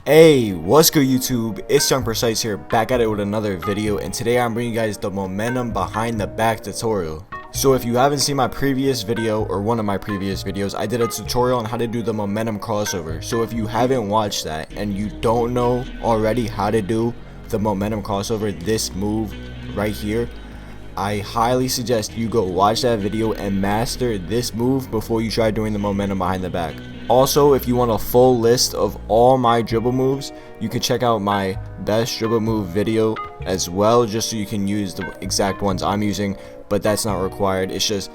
Hey, what's good YouTube? It's YoungPrecise here, back at it with another video, and today I'm bringing you guys the momentum behind the back tutorial. So if you haven't seen my previous video, or one of my previous videos, I did a tutorial on how to do the momentum crossover. So if you haven't watched that, and you don't know already how to do the momentum crossover, this move right here, I highly suggest you go watch that video and master this move before you try doing the momentum behind the back. Also, if you want a full list of all my dribble moves, you can check out my best dribble move video as well, just so you can use the exact ones I'm using, but that's not required. It's just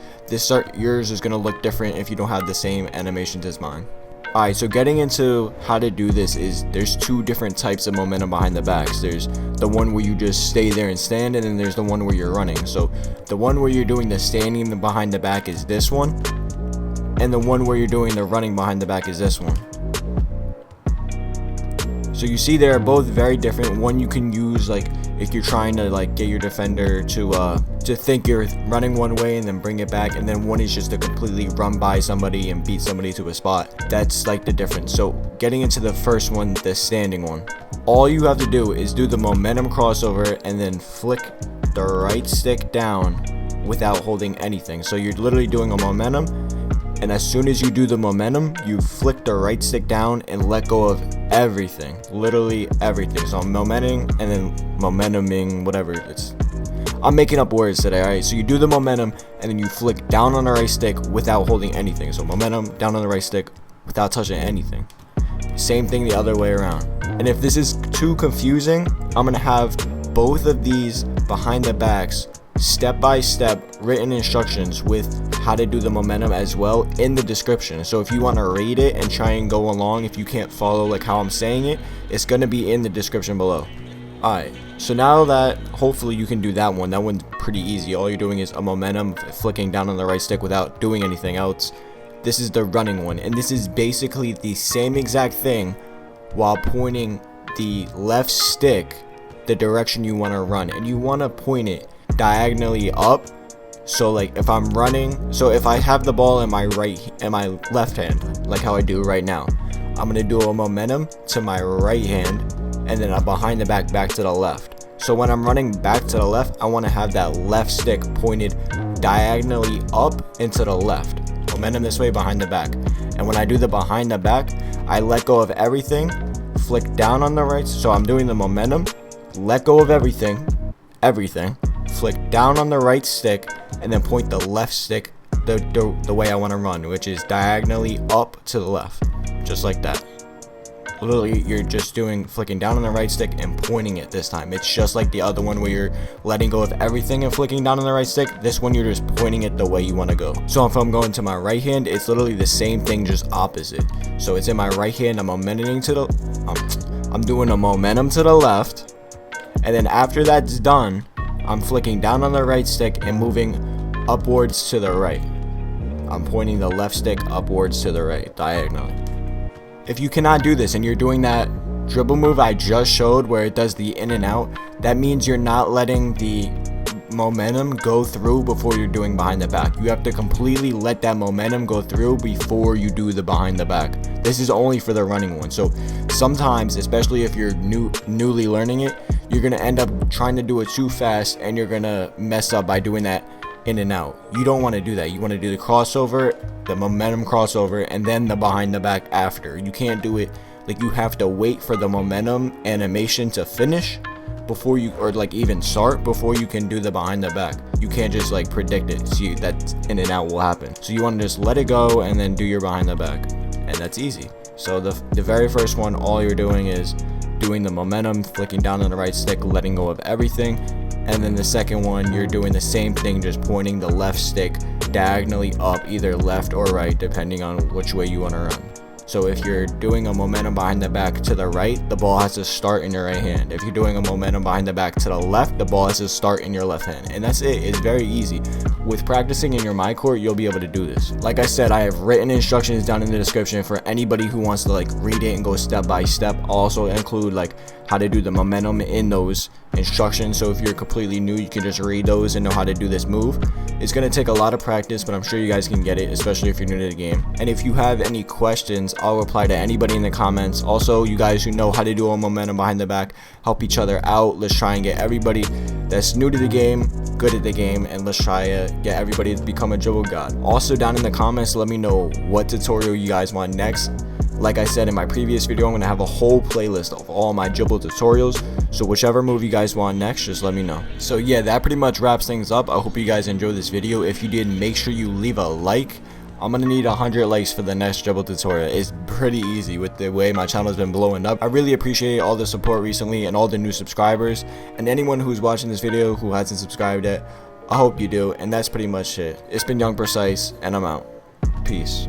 yours is going to look different if you don't have the same animations as mine. Alright, so getting into how to do this is there's two different types of momentum behind the backs. There's the one where you just stay there and stand, and then there's the one where you're running. So the one where you're doing the standing behind the back is this one, and the one where you're doing the running behind the back is this one. So you see they're both very different. One you can use like if you're trying to like get your defender to think you're running one way and then bring it back, and then one is just to completely run by somebody and beat somebody to a spot. That's like the difference. So getting into the first one, the standing one, all you have to do is do the momentum crossover and then flick the right stick down without holding anything. So you're literally doing a momentum, and as soon as you do the momentum, you flick the right stick down and let go of everything, literally everything. So I'm momenting and then momentuming, whatever it's. I'm making up words today, alright? So you do the momentum and then you flick down on the right stick without holding anything. So momentum, down on the right stick without touching anything. Same thing the other way around. And if this is too confusing, I'm going to have both of these behind the backs step by step written instructions with how to do the momentum as well in the description. So if you want to read it and try and go along, if you can't follow like how I'm saying it, it's going to be in the description below. Alright, so now that hopefully you can do that one's pretty easy. All you're doing is a momentum, flicking down on the right stick without doing anything else. This is the running one, and this is basically the same exact thing while pointing the left stick the direction you want to run, and you want to point it diagonally up. So like if I'm running, so if I have the ball in my left hand, like how I do right now, I'm gonna do a momentum to my right hand and then a behind the back to the left. So when I'm running back to the left, I want to have that left stick pointed diagonally up and to the left. Momentum this way, behind the back. And when I do the behind the back, I let go of everything, flick down on the right. So I'm doing the momentum, let go of everything, flick down on the right stick, and then point the left stick the way I want to run, which is diagonally up to the left, just like that. Literally, you're just flicking down on the right stick and pointing it this time. It's just like the other one where you're letting go of everything and flicking down on the right stick. This one, you're just pointing it the way you want to go. So if I'm going to my right hand, it's literally the same thing, just opposite. So it's in my right hand, I'm doing a momentum to the left, and then after that's done, I'm flicking down on the right stick and moving upwards to the right. I'm pointing the left stick upwards to the right, diagonally. If you cannot do this and you're doing that dribble move I just showed where it does the in and out, that means you're not letting the momentum go through before you're doing behind the back. You have to completely let that momentum go through before you do the behind the back. This is only for the running one. So sometimes, especially if you're newly learning it, you're going to end up trying to do it too fast and you're going to mess up by doing that in and out. You don't want to do that. You want to do the crossover, the momentum crossover, and then the behind the back after. You can't do it like you have to wait for the momentum animation to finish before you, or like even start before you can do the behind the back. You can't just like predict it, see that in and out will happen. So you want to just let it go and then do your behind the back, and that's easy. So the very first one, all you're doing is doing the momentum, flicking down on the right stick, letting go of everything. And then the second one, you're doing the same thing, just pointing the left stick diagonally up, either left or right, depending on which way you want to run. So if you're doing a momentum behind the back to the right, the ball has to start in your right hand. If you're doing a momentum behind the back to the left, the ball has to start in your left hand. And that's it. It's very easy. With practicing in your my court, you'll be able to do this. Like I said, I have written instructions down in the description for anybody who wants to like read it and go step by step. I'll also include like how to do the momentum in those instructions. So if you're completely new, you can just read those and know how to do this move. It's going to take a lot of practice, but I'm sure you guys can get it, especially if you're new to the game. And if you have any questions, I'll reply to anybody in the comments. Also, you guys who know how to do a momentum behind the back, help each other out. Let's try and get everybody that's new to the game good at the game, and let's try to get everybody to become a dribble god. Also, down in the comments, let me know what tutorial you guys want next. Like I said in my previous video, I'm going to have a whole playlist of all my dribble tutorials, so whichever move you guys want next, just let me know. So yeah, that pretty much wraps things up. I hope you guys enjoyed this video. If you did, make sure you leave a like. I'm going to need 100 likes for the next dribble tutorial. It's pretty easy with the way my channel has been blowing up. I really appreciate all the support recently and all the new subscribers. And anyone who's watching this video who hasn't subscribed yet, I hope you do. And that's pretty much it. It's been YoungPrecise, and I'm out. Peace.